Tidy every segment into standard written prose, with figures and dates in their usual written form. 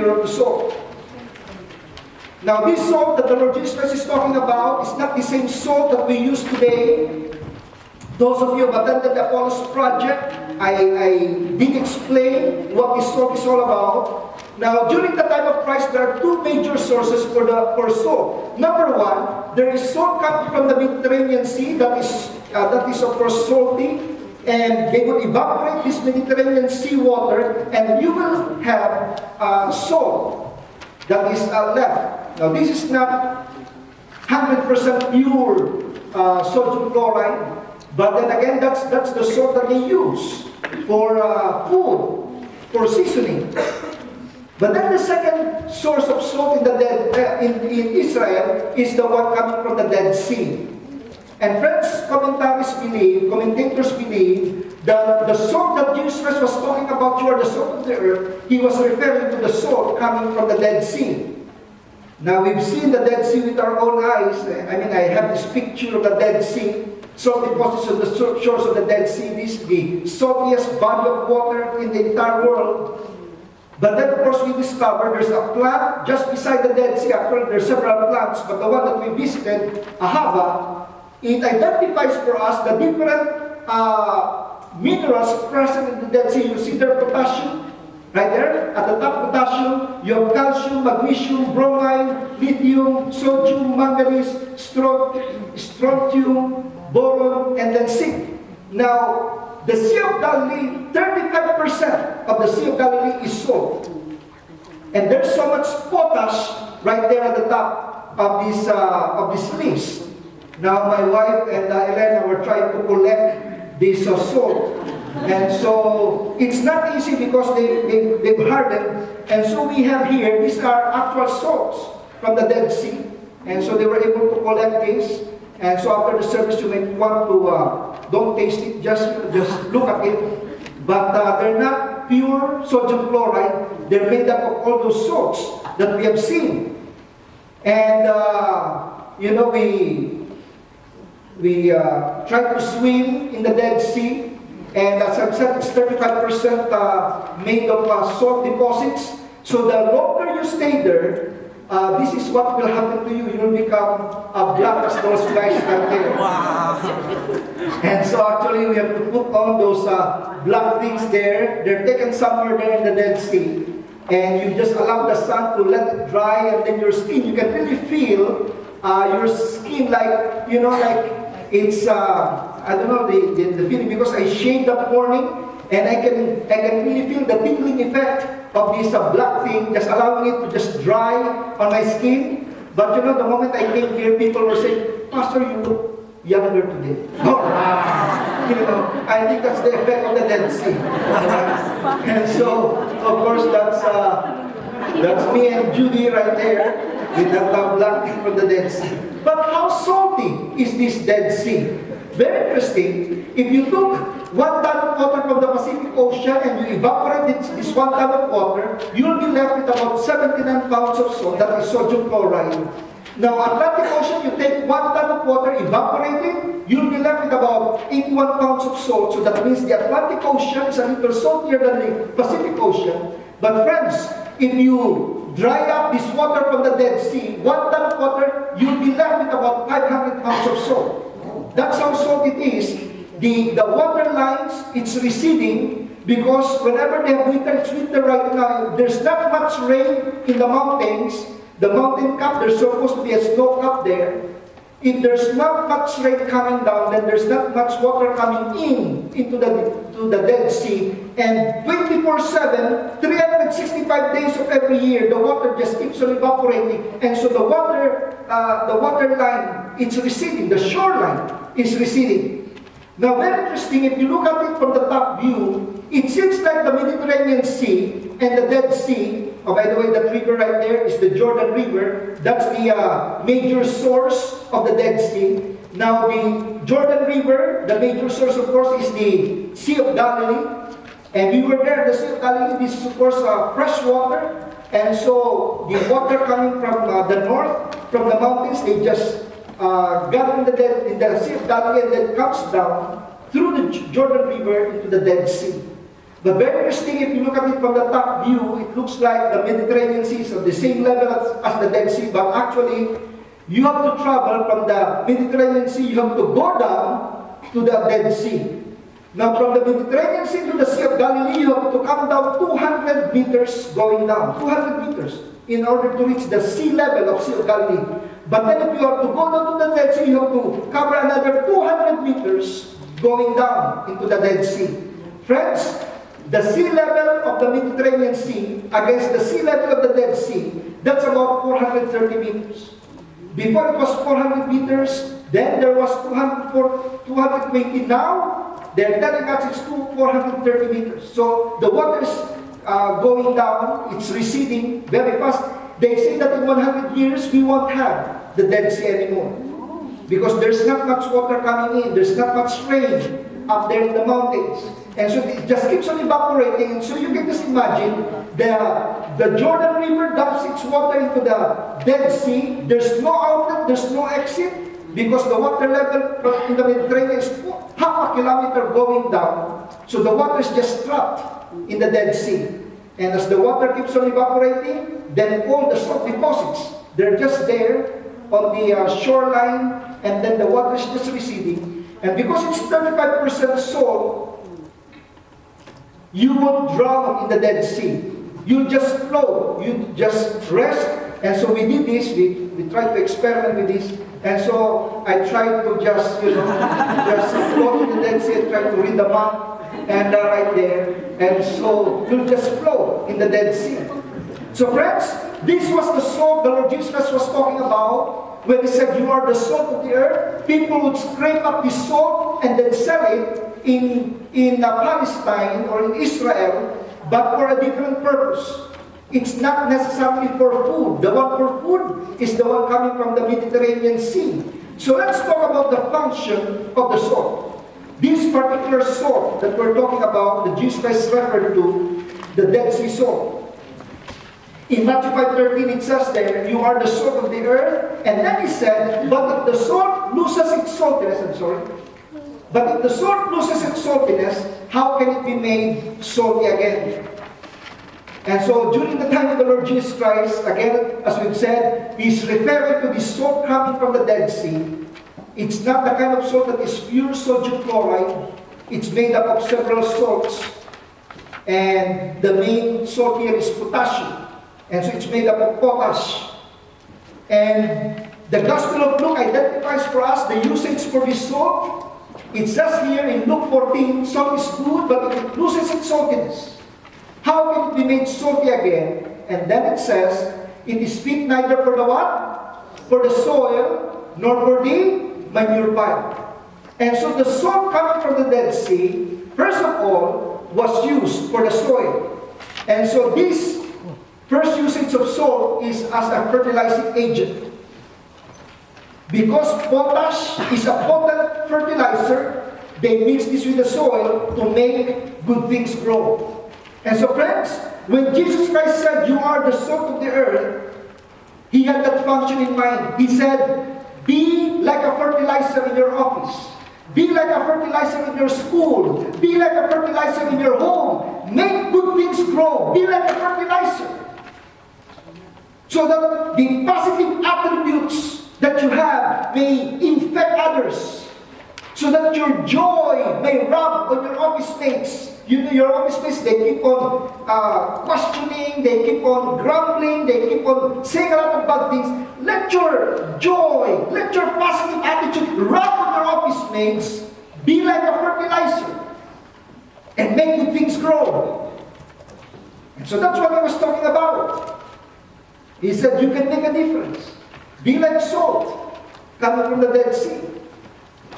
container of the salt. Now, this salt that the Lord Jesus Christ is talking about is not the same salt that we use today. Those of you who have attended the Apollos Project, I did explain what this salt is all about. Now, during the time of Christ, there are two major sources for salt. Number one, there is salt coming from the Mediterranean Sea that is of course salty, and they will evaporate this Mediterranean Sea water, and you will have salt that is left. Now, this is not 100% pure sodium chloride. But then again, that's the salt that they use for food, for seasoning. But then the second source of salt in Israel is the one coming from the Dead Sea. And friends, commentators believe that the salt that Jesus Christ was talking about, you are the salt of the earth, he was referring to the salt coming from the Dead Sea. Now, we've seen the Dead Sea with our own eyes. I have this picture of the Dead Sea. Salt deposits on the shores of the Dead Sea. This is the saltiest body of water in the entire world. But then, of course, we discovered there's a plant just beside the Dead Sea. Actually, there's several plants, but the one that we visited, Ahava, it identifies for us the different minerals present in the Dead Sea. You see there potassium, right there. At the top, potassium. You have calcium, magnesium, bromine, lithium, sodium, manganese, strontium, boron, and then zinc. Now, the Sea of Galilee, 35% of the Sea of Galilee is salt. And there's so much potash right there at the top of this list. Now, my wife and Elena were trying to collect this salt. And so, it's not easy because they've hardened. And so we have here, these are actual salts from the Dead Sea. And so they were able to collect this. And so after the service, you may want to, don't taste it, just look at it. But they're not pure sodium chloride. They're made up of all those salts that we have seen. And, we tried to swim in the Dead Sea. And as I've said, it's 35% made of salt deposits. So the longer you stay there, this is what will happen to you. You will become black as those guys right there. Wow. And so actually we have to put on those black things there. They're taken somewhere there in the Dead Sea. And you just allow the sun to let it dry, and then your skin, you can really feel your skin like it's, I don't know the feeling, because I shaved that morning. And I can really feel the tingling effect of this black thing, just allowing it to just dry on my skin. But the moment I came here, people were saying, "Pastor, you look younger today." I think that's the effect of the Dead Sea. And so, of course, that's me and Judy right there with that black thing from the Dead Sea. But how salty is this Dead Sea? Very interesting. If you took 1 ton of water from the Pacific Ocean and you evaporate this 1 ton of water, you'll be left with about 79 pounds of salt. That is sodium chloride. Now, Atlantic Ocean, you take 1 ton of water, evaporate it, you'll be left with about 81 pounds of salt. So that means the Atlantic Ocean is a little saltier than the Pacific Ocean. But friends, if you dry up this water from the Dead Sea, 1 ton of water, you'll be left with about 500 pounds of salt. That's how salt it is. The water lines, it's receding because whenever they have winter, it's winter right now. There's not much rain in the mountains. The mountain cap, there's supposed to be a snow cap there. If there's not much rain coming down, then there's not much water coming into the Dead Sea. And 24/7, 365 days of every year, the water just keeps on evaporating. And so the water line, it's receding. The shoreline is receding. Now, very interesting, if you look at it from the top view, it seems like the Mediterranean Sea and the Dead Sea. Oh, by the way, that river right there is the Jordan River. That's the major source of the Dead Sea. Now, the Jordan River, the major source, of course, is the Sea of Galilee. And we were there, the Sea of Galilee. This is, of course, fresh water. And so, the water coming from the north, from the mountains, they just got in the Sea of Galilee and then comes down through the Jordan River into the Dead Sea. But very interesting, if you look at it from the top view, it looks like the Mediterranean Sea is at the same level as the Dead Sea, but actually, you have to travel from the Mediterranean Sea, you have to go down to the Dead Sea. Now, from the Mediterranean Sea to the Sea of Galilee, you have to come down 200 meters going down, 200 meters, in order to reach the sea level of Sea of Galilee. But then if you have to go down to the Dead Sea, you have to cover another 200 meters going down into the Dead Sea. Friends, the sea level of the Mediterranean Sea against the sea level of the Dead Sea, that's about 430 meters. Before it was 400 meters, then there was 220. Now, they're telling us it's 430 meters. So the water is going down, it's receding very fast. They say that in 100 years, we won't have the Dead Sea anymore. Because there's not much water coming in, there's not much rain up there in the mountains. And so it just keeps on evaporating. And so you can just imagine the Jordan River dumps its water into the Dead Sea. There's no outlet, there's no exit, because the water level in the Mediterranean is half a kilometer going down. So the water is just trapped in the Dead Sea. And as the water keeps on evaporating, then all the salt deposits, they're just there on the shoreline, and then the water is just receding. And because it's 35% salt, you won't drown in the Dead Sea. You just float. You just rest. And so we did this. We tried to experiment with this. And so I tried to just, just float in the Dead Sea and try to read the map. And right there. And so you'll just float in the Dead Sea. So friends, this was the salt the Lord Jesus was talking about when He said, you are the salt of the earth. People would scrape up the salt and then sell it in Palestine or in Israel, but for a different purpose. It's not necessarily for food. The one for food is the one coming from the Mediterranean Sea. So let's talk about the function of the salt. This particular salt that we're talking about, that Jesus Christ referred to, the Dead Sea salt. In Matthew 5:13 it says there, you are the salt of the earth. And then He said, but if the salt loses its saltiness, but if the salt loses its saltiness, how can it be made salty again? And so during the time of the Lord Jesus Christ, again, as we've said, He's referring to the salt coming from the Dead Sea. It's not the kind of salt that is pure sodium chloride. It's made up of several salts. And the main salt here is potassium. And so it's made up of potash. And the Gospel of Luke identifies for us the usage for this salt. It says here in Luke 14, salt is good, but it loses its saltiness. How can it be made salty again? And then it says, it is fit neither for the what? For the soil, nor for the manure pile. And so the salt coming from the Dead Sea, first of all, was used for the soil. And so this first usage of salt is as a fertilizing agent. Because potash is a potent fertilizer, they mix this with the soil to make good things grow. And so friends, when Jesus Christ said, you are the salt of the earth, He had that function in mind. He said, be like a fertilizer in your office. Be like a fertilizer in your school. Be like a fertilizer in your home. Make good things grow. Be like a fertilizer. So that the positive attributes that you have may infect others, so that your joy may rub on your office mates. You know, your office mates, they keep on questioning, they keep on grumbling, they keep on saying a lot of bad things. Let your joy, let your positive attitude rub on your office mates. Be like a fertilizer and make good things grow. And so that's what I was talking about. He said you can make a difference. Be like salt coming from the Dead Sea.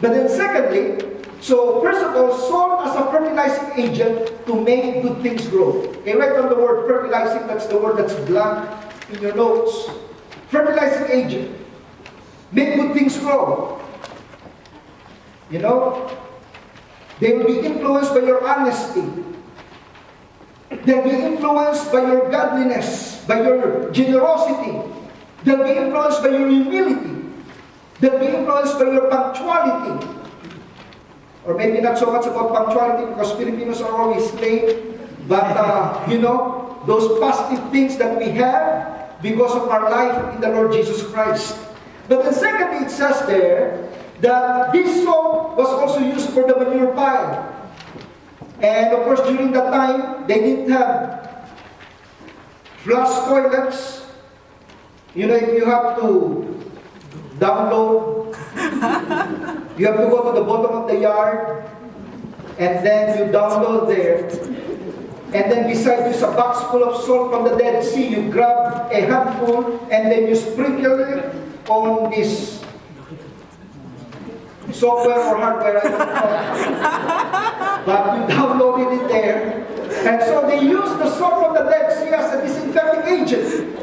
But then secondly, so first of all, salt as a fertilizing agent to make good things grow. Okay, write down the word fertilizing, that's the word that's blank in your notes. Fertilizing agent. Make good things grow. You know, they will be influenced by your honesty. They'll be influenced by your godliness, by your generosity. They'll be influenced by your humility. They'll be influenced by your punctuality. or maybe not so much about punctuality because Filipinos are always late, but those positive things that we have because of our life in the Lord Jesus Christ. But then secondly, it says there that this salt was also used for the manure pile. And of course, during that time, they didn't have flush toilets. If you have to download, you have to go to the bottom of the yard, and then you download there. And then beside you is a box full of salt from the Dead Sea. You grab a handful, and then you sprinkle it on this software or hardware, I don't know. But you downloaded it there. And so they use the salt from the Dead Sea as a disinfecting agent.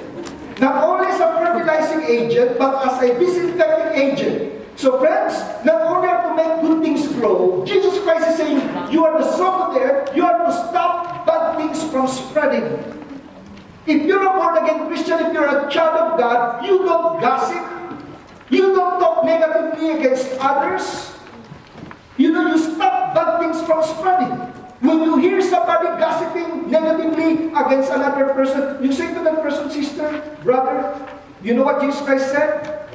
Not only as a fertilizing agent, but as a disinfecting agent. So friends, not only are to make good things grow, Jesus Christ is saying, you are the salt of the earth, you are to stop bad things from spreading. If you're a born-again Christian, if you're a child of God, you don't gossip. You don't talk negatively against others. You stop bad things from spreading. When you hear somebody gossiping negatively against another person, you say to that person, sister, brother, you know what Jesus Christ said?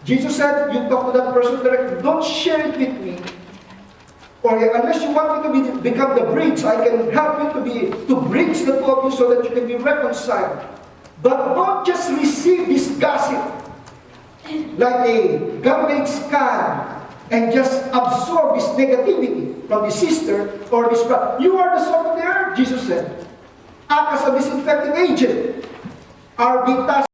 Jesus said, you talk to that person directly, don't share it with me. Or unless you want me to become the bridge, I can help you to bridge the two of you so that you can be reconciled. But don't just receive this gossip like a garbage can and just absorb this negativity from the sister or this brother. You are the salt of the earth, Jesus said. Act as a disinfecting agent. Our